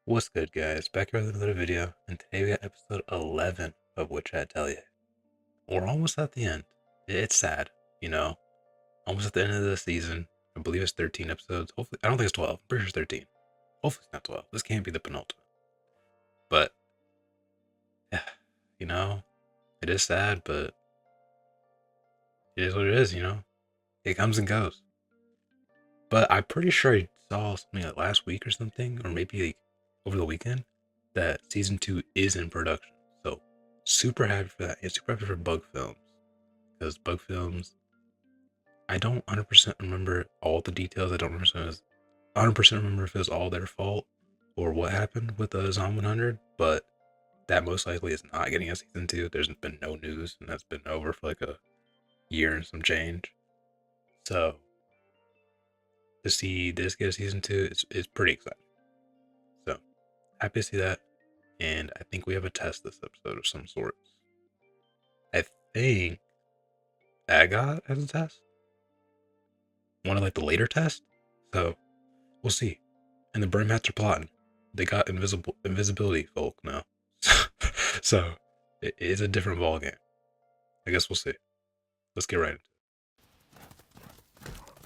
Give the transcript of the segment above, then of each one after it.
What's good, guys? Back here with another video, and today we got episode 11 of Witch Atelier. We're almost at the end. It's sad, you know, almost at the end of the season. I believe it's 13 episodes. Hopefully, I don't think it's 12. I'm pretty sure it's 13. Hopefully, it's not 12. This can't be the penultimate. But, yeah, you know, it is sad, but it is what it is, you know? It comes and goes. But I'm pretty sure I saw something like last week or something, or maybe like over the weekend, that season 2 is in production. So super happy for that. And super happy for Bug Films. Because Bug Films, I don't 100% remember all the details. I don't 100% remember if it was all their fault or what happened with the Zom 100, but that most likely is not getting a season 2. There's been no news, and that's been over for like a year and some change. So to see this get a season 2, it's pretty exciting. So happy to see that. And I think we have a test this episode of some sort. I think Agot has a test. One of like the later tests. So we'll see. And the Brimhats are plotting. They got invisibility folk now. So it is a different ball game. I guess we'll see. Let's get right into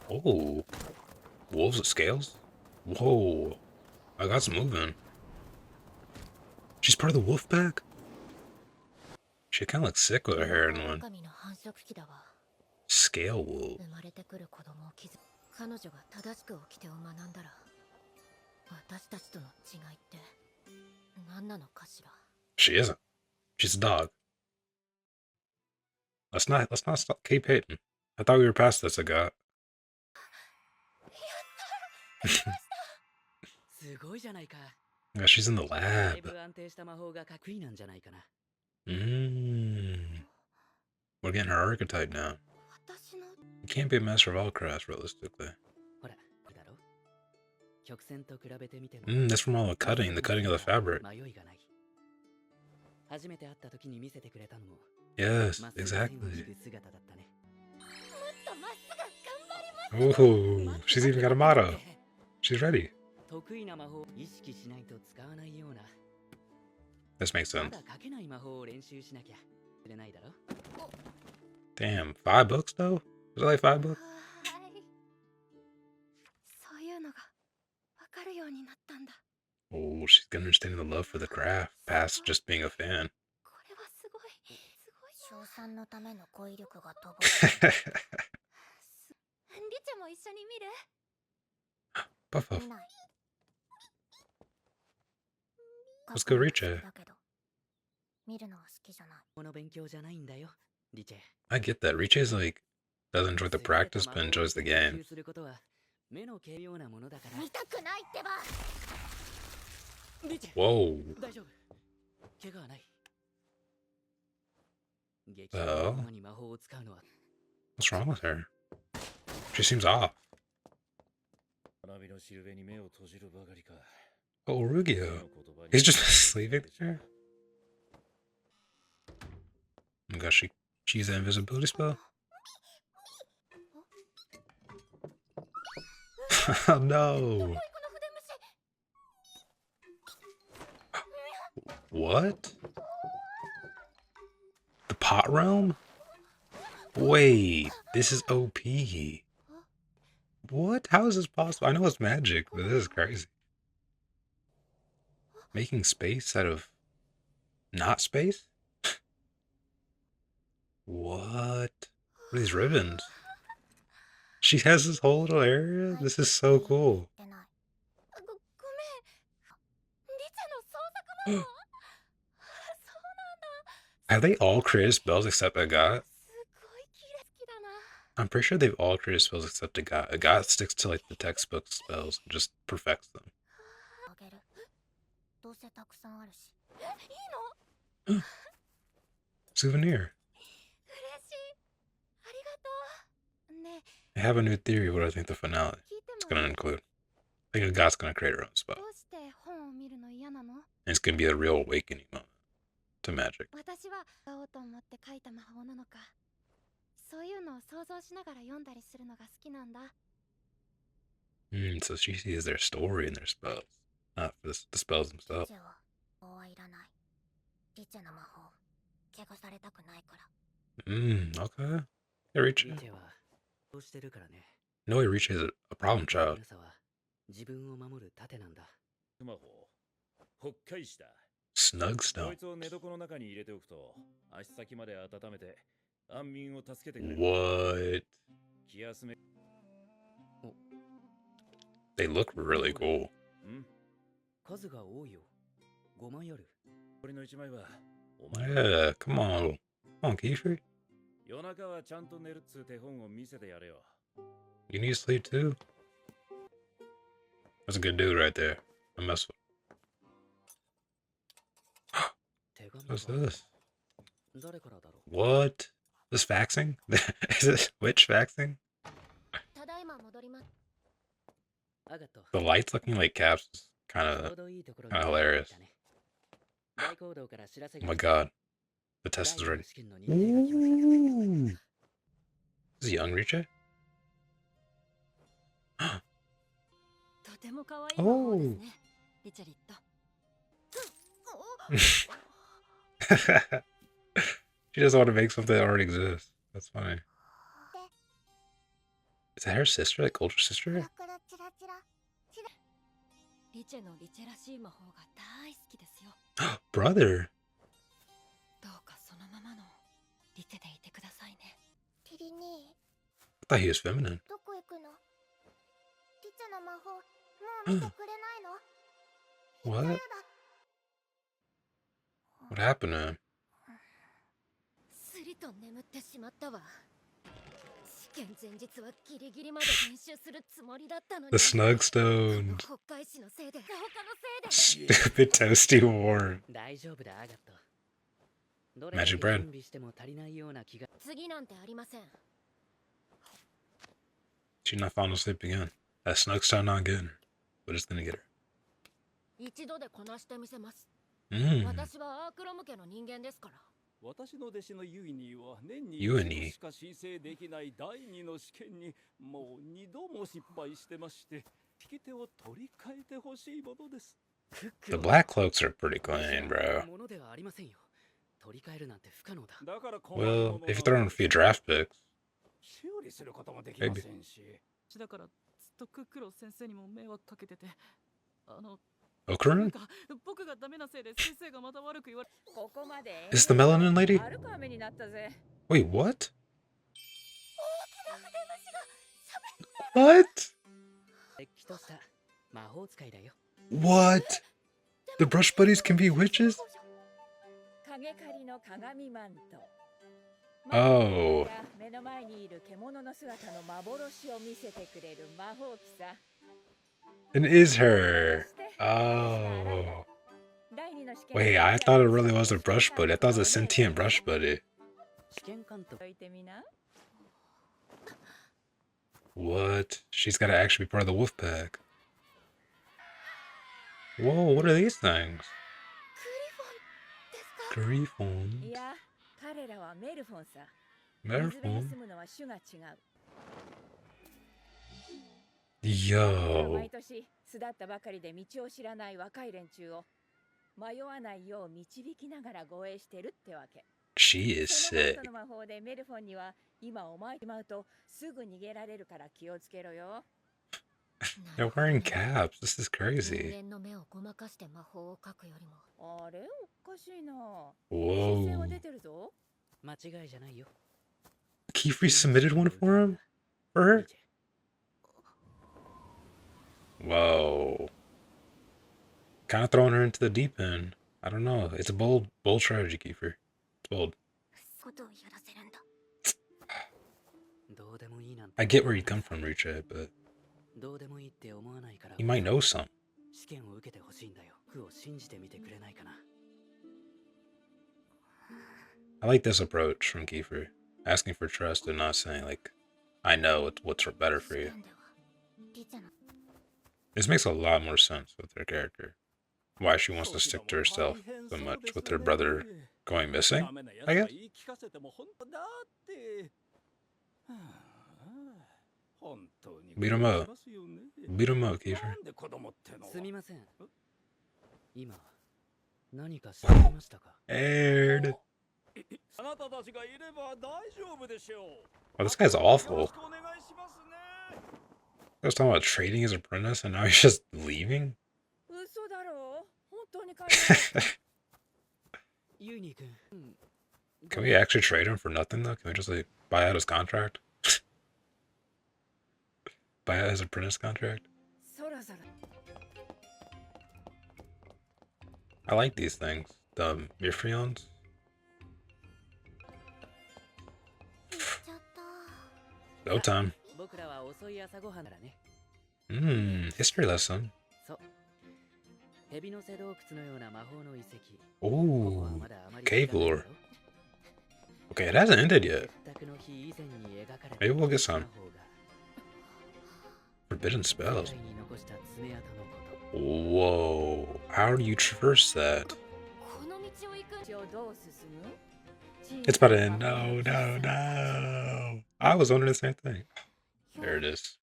it. Oh, wolves with scales? Whoa, I got some moving. She's part of the wolf pack? She kind of looks sick with her hair in one. Scale wolf. She isn't. She's a dog. Let's not stop keep hating. I thought we were past this. I got. Yeah, she's in the lab. We're getting her archetype now. You can't be a master of all crafts realistically. That's from all the cutting of the fabric. Yes, exactly. Oh, she's even got a motto. She's ready. This makes sense. Damn, 5 books though? Was it like 5 books? Oh, she's understanding the love for the craft, past just being a fan. Puff puff. Let's go Riche. I get that. Riche's like, doesn't enjoy the practice, but enjoys the game. Whoa. Oh. What's wrong with her? She seems off. Oh, Rugio. He's just sleeping there? Oh my gosh, she used that invisibility spell? Oh no. What? The pot realm? Wait, this is OP. What? How is this possible? I know it's magic, but this is crazy. Making space out of not space? What? What are these ribbons? She has this whole little area? This is so cool. Have they all created spells except Agat? I'm pretty sure they've all created spells except Agat. Agat sticks to like the textbook spells and just perfects them. Souvenir. I have a new theory of what I think the finale is going to include. I think Agat's going to create her own spell. And it's going to be a real awakening moment to magic. So she sees their story and their spells, not this dispels himself. Okay. Hey, Riche. No way Riche is a problem child. Snug stone. What? They look really cool. Yeah, come on. Come on, Kiefer. You need sleep too? That's a good dude right there. I mess with. What's this? What? This faxing? Is this witch faxing? The lights looking like caps is kind of hilarious. Oh my god. The test is ready. Ooh. This is young Riche? Oh. She doesn't want to make something that already exists. That's funny. Is that her sister? Like older sister? Brother. I thought he was feminine. What? What happened to him? The snug stones. Stupid toasty warm. Magic bread. She's not falling asleep again. That snug stone not getting her. But it's gonna get her. Yuini. The black cloaks are pretty clean, bro. Well, if you throw in a few draft picks, maybe. Okarun? Is the melanin lady? Wait, what? What? What? The brush buddies can be witches? Oh. It is her. Oh. Wait, I thought it really was a brush buddy. I thought it was a sentient brush buddy. What? She's got to actually be part of the wolf pack. Whoa, what are these things? Griffons. Merfon. Yo. She is sick. They're wearing caps. This is crazy. Whoa. Kiefer submitted one for him? For her? Whoa. Kind of throwing her into the deep end. I don't know. It's a bold strategy, Kiefer. It's bold. I get where you come from, Riche, but you might know some. I like this approach from Kiefer. Asking for trust and not saying, like, I know what's better for you. This makes a lot more sense with her character. Why she wants to stick to herself so much with her brother going missing, I guess? Beat him up. Beat him up, Kiefer. Aired. Oh, this guy's awful. I was talking about trading his apprentice and now he's just leaving? Can we actually trade him for nothing though? Can we just like buy out his contract? Buy out his apprentice contract? I like these things. The Mifrions. Go time. History lesson. Ooh, cave lore. Okay, it hasn't ended yet. Maybe we'll get some. Forbidden spells. Whoa, how do you traverse that? It's about to end. No, no, no. I was wondering the same thing. There it is.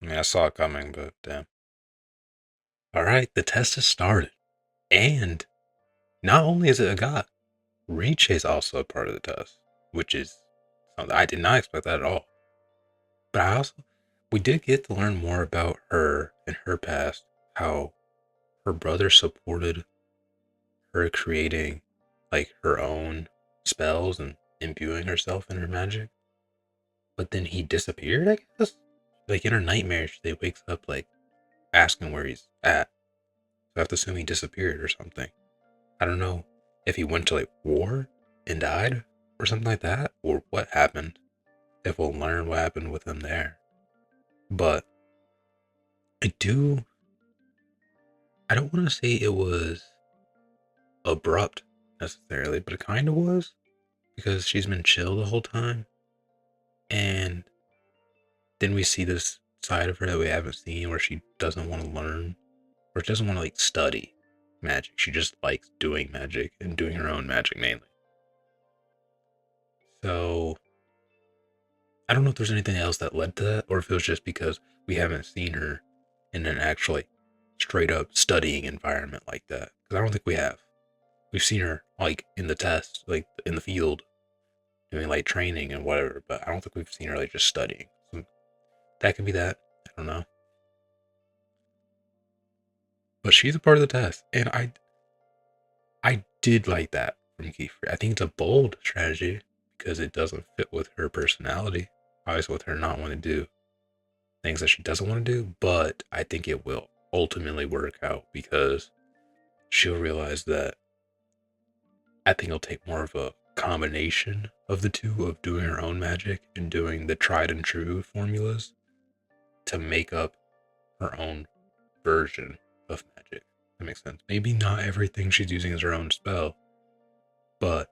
I mean, I saw it coming, but damn. Alright, the test has started. And not only is it a god, Reach is also a part of the test, which is something I did not expect that at all. But we did get to learn more about her and her past, how her brother supported her creating like her own spells and imbuing herself in her magic. But then he disappeared, I guess? Like in her nightmare, she wakes up like asking where he's at. So I have to assume he disappeared or something. I don't know if he went to like war and died or something like that, or what happened. If we'll learn what happened with him there. But I don't want to say it was abrupt necessarily, but it kind of was, because she's been chill the whole time. And then we see this side of her that we haven't seen, where she doesn't want to learn, or she doesn't want to like study magic. She just likes doing magic and doing her own magic mainly. So I don't know if there's anything else that led to that, or if it was just because we haven't seen her in an actually straight up studying environment like that. Because I don't think we have. We've seen her like in the test, like in the field, doing like training and whatever, but I don't think we've seen her like just studying. So that could be that. I don't know. But she's a part of the test, and I did like that from Kiefer. I think it's a bold strategy because it doesn't fit with her personality. Obviously, with her not wanting to do things that she doesn't want to do, but I think it will ultimately work out because she'll realize that I think it'll take more of a combination of the two, of doing her own magic and doing the tried and true formulas to make up her own version of magic. That makes sense. Maybe not everything she's using is her own spell, but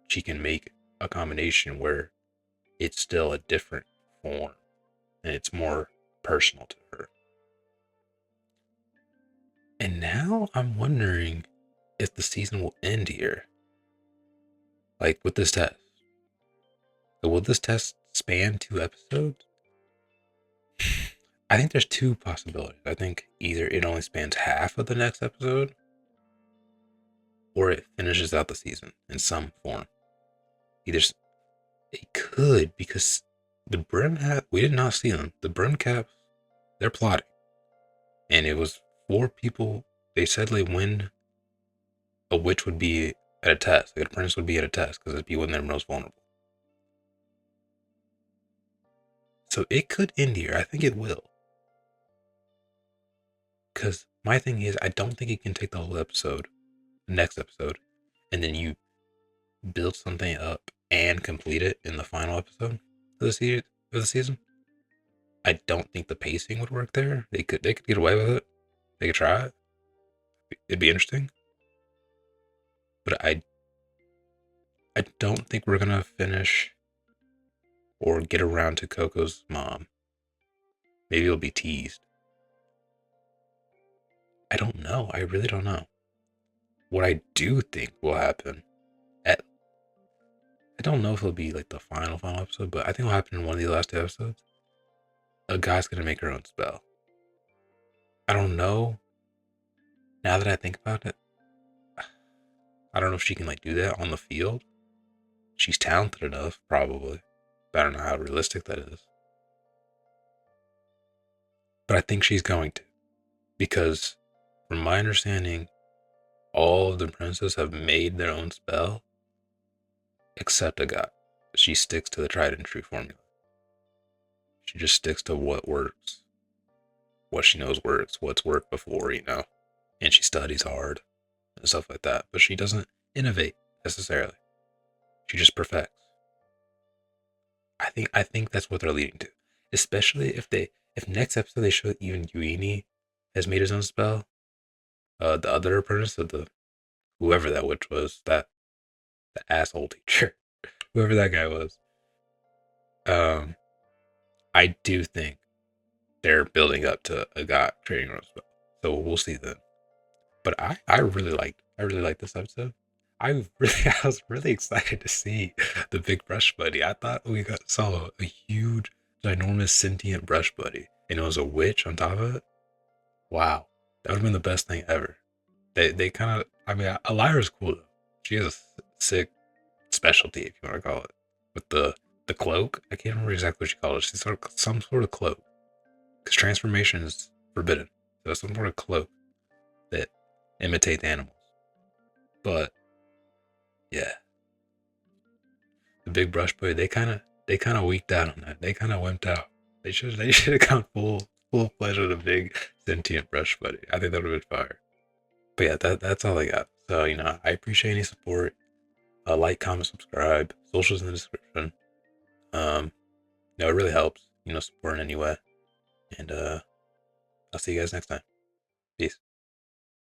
she can make a combination where it's still a different form and it's more personal to her. And now I'm wondering if the season will end here. Like with this test. Will this test span 2 episodes? I think there's 2 possibilities. I think either it only spans half of the next episode, or it finishes out the season in some form. Either it could, because the Brim hat, we did not see them. The Brim caps, they're plotting. And it was 4 people. They said like when a witch would be at a test, like an apprentice would be at a test, because it'd be when they're most vulnerable. So it could end here. I think it will. Because my thing is, I don't think it can take the whole episode, the next episode, and then you build something up and complete it in the final episode of the season. I don't think the pacing would work there. They could get away with it. They could try it. It'd be interesting. But I don't think we're gonna finish or get around to Coco's mom. Maybe it'll be teased. I don't know. I really don't know. What I do think will happen I don't know if it'll be like the final episode, but I think it'll happen in one of the last 2 episodes. A guy's gonna make her own spell. I don't know Now that I think about it, I don't know if she can like do that on the field. She's talented enough, probably, but I don't know how realistic that is. But I think she's going to, because from my understanding, all of the princes have made their own spell except a god. She sticks to the tried and true formula. She just sticks to what works, what she knows works, what's worked before, and she studies hard and stuff like that. But she doesn't innovate necessarily. She just perfects. I think that's what they're leading to. Especially if next episode they show even Uini has made his own spell. The other apprentice of the whoever that witch was, that the asshole teacher, whoever that guy was. Um, I do think they're building up to a god trading role spell. So we'll see then. But I really liked this episode. I was really excited to see the big brush buddy. I thought saw a huge, ginormous sentient brush buddy, and it was a witch on top of it. Wow, that would have been the best thing ever. They kind of, I mean, Elira's cool though. She has a sick specialty, if you want to call it, with the cloak. I can't remember exactly what she called it. She's sort of some sort of cloak, because transformation is forbidden. So some sort of cloak that imitates animals. But yeah, the big brush boy, they kind of weaked out on that. They kind of wimped out. They should have gone full fledged with a big sentient brush buddy. I think that would have been fire. But yeah, that's all I got. So I appreciate any support. Like, comment, subscribe. Socials in the description. It really helps. Support in any way. And I'll see you guys next time. Peace.